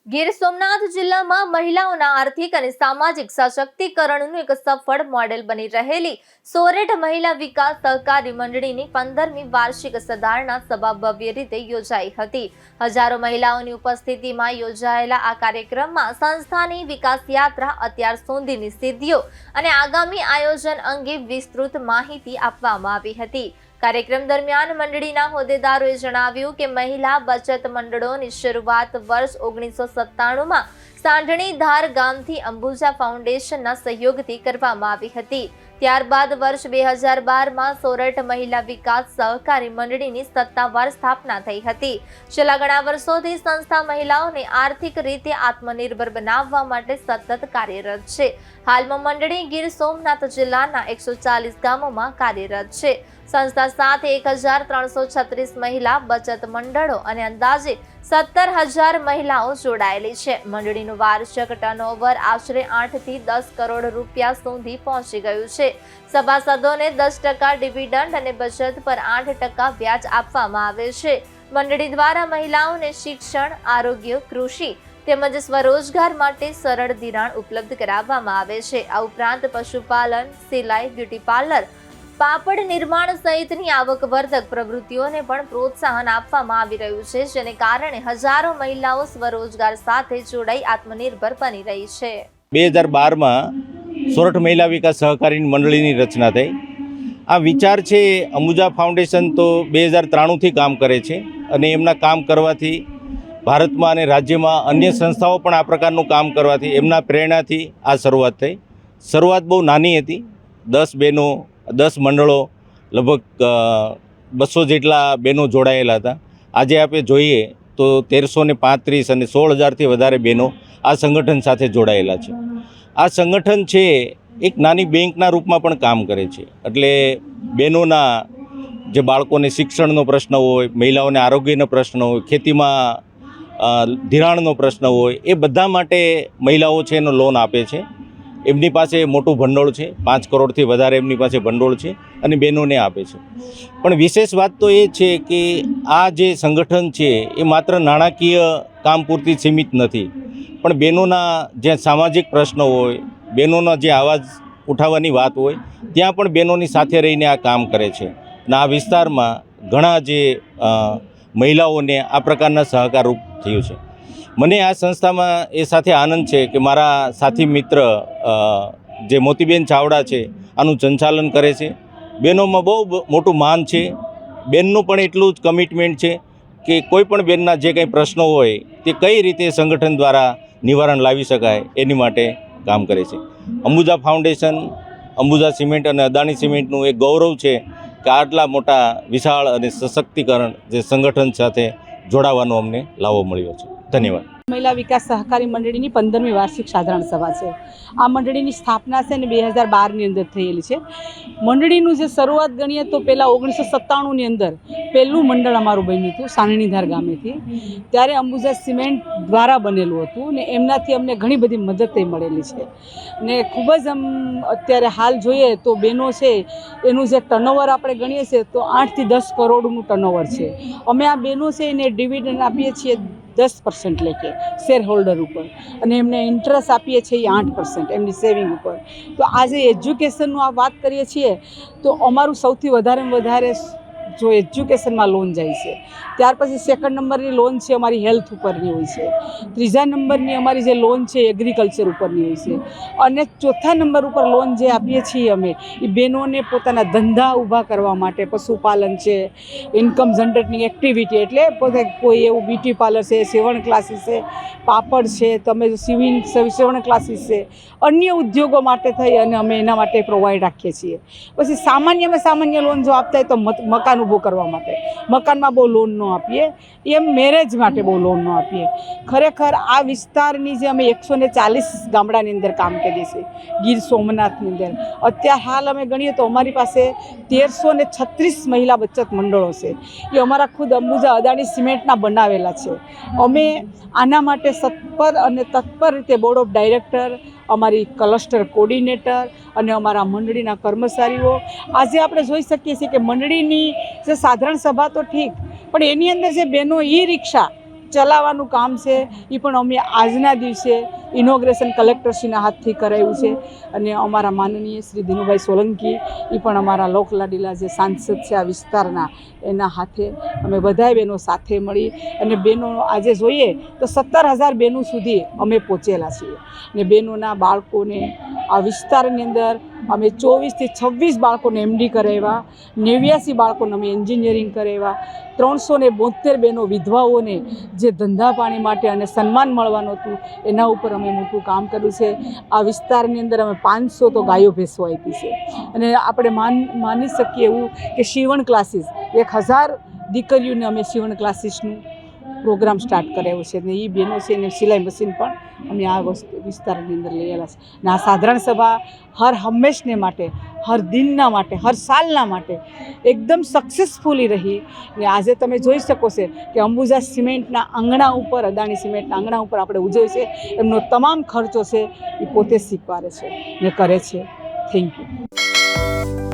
ગીર સોમનાથ જિલ્લામાં મહિલાઓના આર્થિક અને સામાજિક સશક્તિકરણનું એક સફળ મોડેલ બની રહેલી સોરેઠ મહિલા વિકાસ સહકારી મંડળીની 15મી વાર્ષિક સધારણા સભા ભવ્ય રીતે યોજાઈ હતી। હજારો મહિલાઓની ઉપસ્થિતિમાં યોજાયેલા આ કાર્યક્રમમાં સંસ્થાની વિકાસ યાત્રા, અત્યાર સુધીની સિદ્ધિઓ અને આગામી આયોજન અંગે વિસ્તૃત માહિતી આપવામાં આવી હતી। कार्यक्रम दरमियान मंडळीना होद्देदारोए जणाव्युं के महिला बचत मंडळोनी शरूआत वर्ष 1997 में सांढणीधार गामथी अंबुजा फाउंडेशनना सहयोगथी करवामां आवी हती। ત્યારબાદ વર્ષ 2012 માં સોરઠ મહિલા વિકાસ સહકારી મંડળીની સત્તાવાર સ્થાપના થઈ હતી। છેલ્લા ઘણા વર્ષોથી સંસ્થા મહિલાઓને આર્થિક રીતે આત્મનિર્ભર બનાવવા માટે સતત કાર્યરત છે। હાલમાં મંડળી ગીર સોમનાથ જિલ્લાના 140 ગામોમાં કાર્યરત છે। સંસ્થા સાથે 1336 મહિલા બચત મંડળો અને અંદાજે 17,000 મહિલાઓ જોડાયેલી છે। મંડળીનું વાર્ષિક ટર્નઓવર આશરે 8 થી 10 કરોડ રૂપિયા સુધી પહોંચી ગયું છે। સભાસદોને 10% ડિવિડન્ડ અને બચત પર 8% વ્યાજ આપવામાં આવે છે। મંડળી દ્વારા મહિલાઓને શિક્ષણ, આરોગ્ય, કૃષિ તેમજ સ્વરોજગાર માટે સરળ ધિરાણ ઉપલબ્ધ કરાવવામાં આવે છે। આ ઉપરાંત પશુપાલન, સિલાઈ, બ્યુટી પાર્લર, પાપડ નિર્માણ સહિતની આવકવર્ધક પ્રવૃત્તિઓને પણ પ્રોત્સાહન આપવામાં આવી રહ્યું છે, જેને કારણે હજારો મહિલાઓ સ્વરોજગાર સાથે જોડાઈ આત્મનિર્ભર બની રહી છે। 2012માં સોરઠ મહિલા વિકાસ સહકારી મંડળીની રચના થઈ। આ વિચાર છે અંબુજા ફાઉન્ડેશન તો 2093થી કામ કરે છે અને એમના કામ કરવાથી ભારતમાં અને રાજ્યમાં અન્ય સંસ્થાઓ પણ આ પ્રકારનું કામ કરવાથી એમના પ્રેરણાથી આ શરૂઆત થઈ। શરૂઆત બહુ નાની હતી, 10 બહેનો, 10 મંડળો, લગભગ 200 જેટલા બહેનો જોડાયેલા હતા। આજે આપણે જોઈએ તો 1335 અને 16,000થી વધારે બહેનો આ સંગઠન સાથે જોડાયેલા છે। આ સંગઠન છે એક નાની બેંકના રૂપમાં પણ કામ કરે છે। એટલે બહેનોના જે બાળકોને શિક્ષણનો પ્રશ્ન હોય, મહિલાઓને આરોગ્યનો પ્રશ્ન હોય, ખેતીમાં ધિરાણનો પ્રશ્ન હોય, એ બધા માટે મહિલાઓ છે એનો લોન આપે છે। એમની પાસે મોટું ભંડોળ છે, 5 કરોડથી વધારે એમની પાસે ભંડોળ છે અને બહેનોને આપે છે। પણ વિશેષ વાત તો એ છે કે આ જે સંગઠન છે એ માત્ર નાણાકીય કામ પૂરતી સીમિત નથી, પણ બહેનોના જે સામાજિક પ્રશ્નો હોય, બહેનોના જે અવાજ ઉઠાવવાની વાત હોય, ત્યાં પણ બહેનોની સાથે રહીને આ કામ કરે છે। અને આ વિસ્તારમાં ઘણા જે મહિલાઓને આ પ્રકારના સહકારરૂપ થયું છે। મને આ સંસ્થામાં એ સાથે આનંદ છે કે મારા સાથી મિત્ર જે મોતીબેન ચાવડા છે આનું સંચાલન કરે છે। બહેનોમાં બહુ મોટું માન છે, બેનનું પણ એટલું જ કમિટમેન્ટ છે કે કોઈ પણ બેનના જે કંઈ પ્રશ્નો હોય તે કઈ રીતે સંગઠન દ્વારા નિવારણ લાવી શકાય એની માટે કામ કરે છે। અંબુજા ફાઉન્ડેશન, અંબુજા સિમેન્ટ અને અદાણી સિમેન્ટનું એક ગૌરવ છે કે આટલા મોટા વિશાળ અને સશક્તિકરણ જે સંગઠન સાથે જોડાવાનો અમને લાવો મળ્યો છે। ધન્યવાદ। મહિલા વિકાસ સહકારી મંડળીની 15મી વાર્ષિક સાધારણ સભા છે। આ મંડળીની સ્થાપના છે ને 2012ની અંદર થયેલી છે। મંડળીનું જે શરૂઆત ગણીએ તો પહેલાં 1997ની અંદર પહેલું મંડળ અમારું બન્યું હતું સાણણીધાર ગામેથી। ત્યારે અંબુજા સિમેન્ટ દ્વારા બનેલું હતું ને એમનાથી અમને ઘણી બધી મદદ મળેલી છે ને ખૂબ જ અત્યારે હાલ જોઈએ તો બહેનો છે એનું જે ટર્નઓવર આપણે ગણીએ છીએ તો 8 થી 10 કરોડનું ટર્નઓવર છે। અમે આ બહેનો છે એને ડિવિડન્ડ આપીએ છીએ 10% લેખે શેર હોલ્ડર ઉપર અને એમને ઇન્ટરેસ્ટ આપીએ છીએ 8% એમની સેવિંગ ઉપર। તો આજે એજ્યુકેશનનું આ વાત કરીએ છીએ તો અમારું સૌથી વધારે જો એજ્યુકેશનમાં લોન જાય છે, ત્યાર પછી સેકન્ડ નંબરની લોન છે અમારી હેલ્થ ઉપરની હોય છે, ત્રીજા નંબરની અમારી જે લોન છે એગ્રીકલ્ચર ઉપરની હોય છે અને ચોથા નંબર ઉપર લોન જે આપીએ છીએ અમે એ બહેનોને પોતાના ધંધા ઊભા કરવા માટે, પશુપાલન છે, ઇન્કમ જનરેટિંગ એક્ટિવિટી એટલે પોતે કોઈ એવું બ્યુટી પાર્લર છે, સીવણ ક્લાસીસ છે, પાપડ છે, તમે સીવણ ક્લાસીસ છે, અન્ય ઉદ્યોગો માટે થઈ અને અમે એના માટે પ્રોવાઈડ રાખીએ છીએ। પછી સામાન્ય લોન જો આપતા હોય તો મકાન ઊભું કરવા માટે, મકાનમાં બહુ લોન ન આપીએ, એમ મેરેજ માટે બહુ લોન ન આપીએ। ખરેખર આ વિસ્તારની જે અમે 140 ગામડાની અંદર કામ કરીએ છીએ ગીર સોમનાથની અંદર, અત્યારે હાલ અમે ગણીએ તો અમારી પાસે 1336 મહિલા બચત મંડળો છે। એ અમારા ખુદ અંબુજા અદાણી સિમેન્ટના બનાવેલા છે। અમે આના માટે સત્પર અને તત્પર રીતે બોર્ડ ઓફ ડાયરેક્ટર, અમારી ક્લસ્ટર કોર્ડિનેટર અને અમારા મંડળીના કર્મચારીઓ આજે આપણે જોઈ શકીએ છીએ કે મંડળીની જે સાધારણ સભા તો ઠીક, પણ એની અંદર જે બહેનો ઈ રિક્ષા ચલાવવાનું કામ છે એ પણ અમે આજના દિવસે ઇનોગ્રેશન કલેક્ટરશ્રીના હાથથી કરાવ્યું છે અને અમારા માનનીય શ્રી દિનુભાઈ સોલંકી એ પણ અમારા લોકલાડીલા જે સાંસદ છે આ વિસ્તારના એના હાથે અમે બધાય બહેનો સાથે મળી અને બહેનો આજે જોઈએ તો 17,000 બહેનો સુધી અમે પહોંચેલા છીએ ને બહેનોના બાળકોને આ વિસ્તારની અંદર અમે 24 થી 26 બાળકોને MD કરાવ્યા, 89 બાળકોને અમે એન્જિનિયરિંગ કરાવ્યા, 372 બહેનો વિધવાઓને જે ધંધા પાણી માટે અને સન્માન મળવાનું હતું એના ઉપર અમે મોટું કામ કર્યું છે. આ વિસ્તારની અંદર અમે 500 તો ગાયો ભેંસો આપી છે અને આપણે માની શકીએ એવું કે સીવણ ક્લાસીસ 1000 દીકરીઓને અમે સીવણ ક્લાસીસનું પ્રોગ્રામ સ્ટાર્ટ કરાવ્યો છે અને એ બહેનો છે એને સિલાઈ મશીન પણ અમે આ વસ્તુ વિસ્તારની અંદર લઈ આવ્યા છે. અને આ સાધારણ સભા હર હંમેશને માટે, હર દિનના માટે, હર સાલના માટે એકદમ સક્સેસફુલી રહી ને આજે તમે જોઈ શકો છો કે અંબુજા સિમેન્ટના આંગણા ઉપર, અદાણી સિમેન્ટના આંગણા ઉપર આપણે ઉજવ્યું છે. એમનો તમામ ખર્ચો છે એ પોતે સ્વીકારે છે ને કરે છે. Thank you.